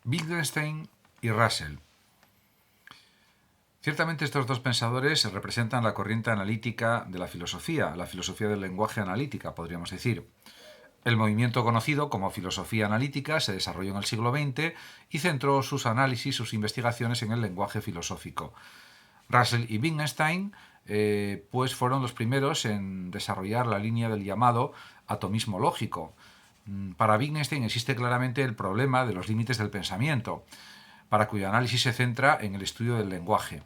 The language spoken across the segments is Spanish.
Wittgenstein y Russell. Ciertamente estos dos pensadores representan la corriente analítica de la filosofía del lenguaje analítica, podríamos decir. El movimiento conocido como filosofía analítica se desarrolló en el siglo XX y centró sus análisis, sus investigaciones en el lenguaje filosófico. Russell y Wittgenstein pues fueron los primeros en desarrollar la línea del llamado atomismo lógico. Para Wittgenstein existe claramente el problema de los límites del pensamiento, para cuyo análisis se centra en el estudio del lenguaje.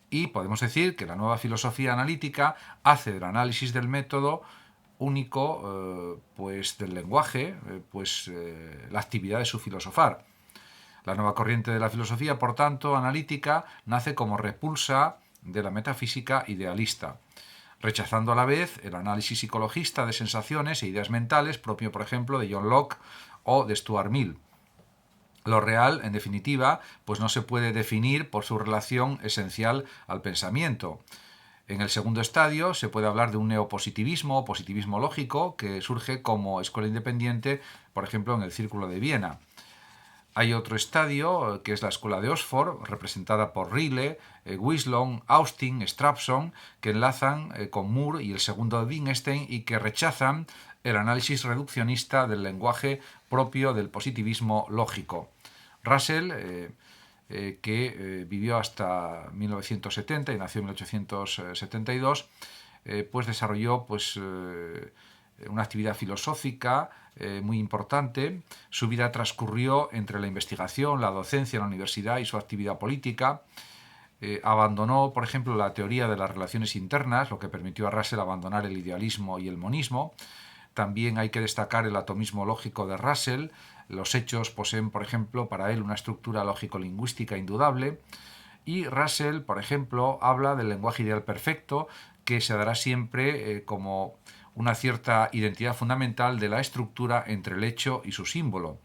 Y podemos decir que la nueva filosofía analítica hace del análisis del método único pues del lenguaje la actividad de su filosofar. La nueva corriente de la filosofía, por tanto, analítica, nace como repulsa de la metafísica idealista, rechazando a la vez el análisis psicologista de sensaciones e ideas mentales propio, por ejemplo, de John Locke o de Stuart Mill. Lo real, en definitiva, pues no se puede definir por su relación esencial al pensamiento. En el segundo estadio se puede hablar de un neopositivismo o positivismo lógico que surge como escuela independiente, por ejemplo, en el Círculo de Viena. Hay otro estadio, que es la escuela de Oxford, representada por Ryle, Wislon, Austin, Strawson, que enlazan con Moore y el segundo de Wittgenstein y que rechazan el análisis reduccionista del lenguaje propio del positivismo lógico. Russell, que vivió hasta 1970 y nació en 1872, pues desarrolló una actividad filosófica muy importante. Su vida transcurrió entre la investigación, la docencia en la universidad y su actividad política. Abandonó, por ejemplo, la teoría de las relaciones internas, lo que permitió a Russell abandonar el idealismo y el monismo. También hay que destacar el atomismo lógico de Russell. Los hechos poseen, por ejemplo, para él una estructura lógico-lingüística indudable. Y Russell, por ejemplo, habla del lenguaje ideal perfecto, que se dará siempre como una cierta identidad fundamental de la estructura entre el hecho y su símbolo.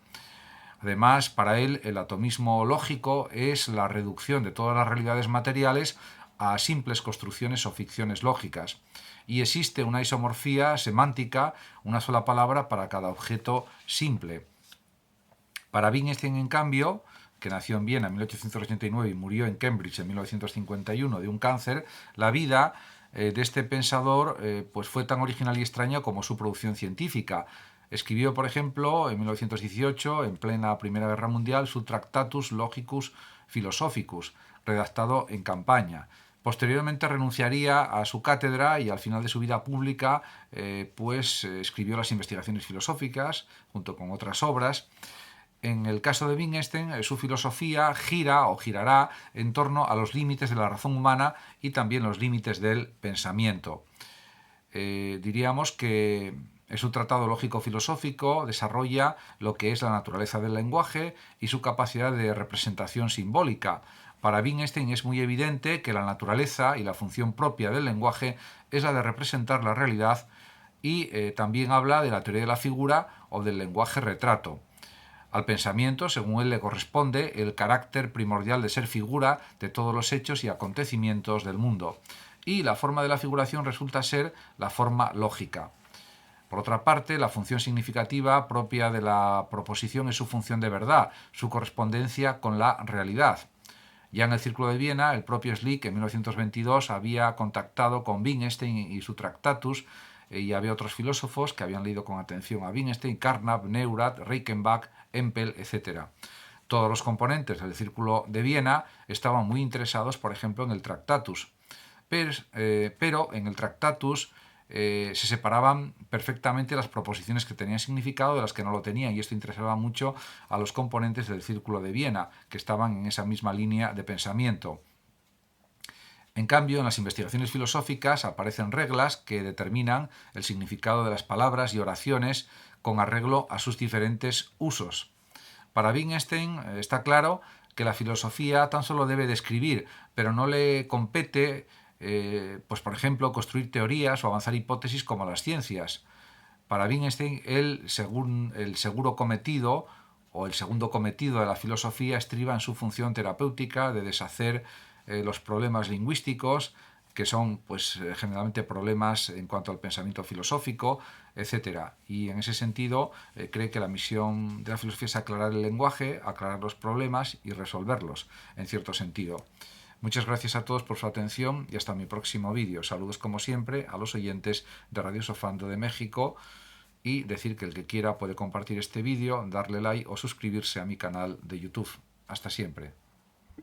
Además, para él, el atomismo lógico es la reducción de todas las realidades materiales a simples construcciones o ficciones lógicas. Y existe una isomorfía semántica, una sola palabra para cada objeto simple. Para Wittgenstein, en cambio, que nació en Viena en 1889 y murió en Cambridge en 1951 de un cáncer, la vida de este pensador pues fue tan original y extraña como su producción científica. Escribió, por ejemplo, en 1918, en plena Primera Guerra Mundial, su Tractatus Logicus Philosophicus, redactado en campaña. Posteriormente renunciaría a su cátedra y al final de su vida pública escribió las Investigaciones Filosóficas junto con otras obras. En el caso de Wittgenstein, su filosofía gira o girará en torno a los límites de la razón humana y también los límites del pensamiento. Diríamos que en su tratado lógico-filosófico desarrolla lo que es la naturaleza del lenguaje y su capacidad de representación simbólica. Para Wittgenstein es muy evidente que la naturaleza y la función propia del lenguaje es la de representar la realidad y también habla de la teoría de la figura o del lenguaje retrato. Al pensamiento, según él, le corresponde el carácter primordial de ser figura de todos los hechos y acontecimientos del mundo. Y la forma de la figuración resulta ser la forma lógica. Por otra parte, la función significativa propia de la proposición es su función de verdad, su correspondencia con la realidad. Ya en el Círculo de Viena, el propio Schlick en 1922 había contactado con Wittgenstein y su Tractatus, y había otros filósofos que habían leído con atención a Wittgenstein, Carnap, Neurath, Reichenbach, Empel, etc. Todos los componentes del Círculo de Viena estaban muy interesados, por ejemplo, en el Tractatus. Pero en el Tractatus se separaban perfectamente las proposiciones que tenían significado de las que no lo tenían, y esto interesaba mucho a los componentes del Círculo de Viena, que estaban en esa misma línea de pensamiento. En cambio, en las investigaciones filosóficas aparecen reglas que determinan el significado de las palabras y oraciones con arreglo a sus diferentes usos. Para Wittgenstein está claro que la filosofía tan solo debe describir, pero no le compete, por ejemplo, construir teorías o avanzar hipótesis como las ciencias. Para Wittgenstein, el segundo cometido de la filosofía estriba en su función terapéutica de deshacer los problemas lingüísticos que son pues generalmente problemas en cuanto al pensamiento filosófico, etcétera. Y en ese sentido cree que la misión de la filosofía es aclarar el lenguaje, aclarar los problemas y resolverlos, en cierto sentido. Muchas gracias a todos por su atención y hasta mi próximo vídeo. Saludos como siempre a los oyentes de Radio Sofando de México y decir que el que quiera puede compartir este vídeo, darle like o suscribirse a mi canal de YouTube. Hasta siempre.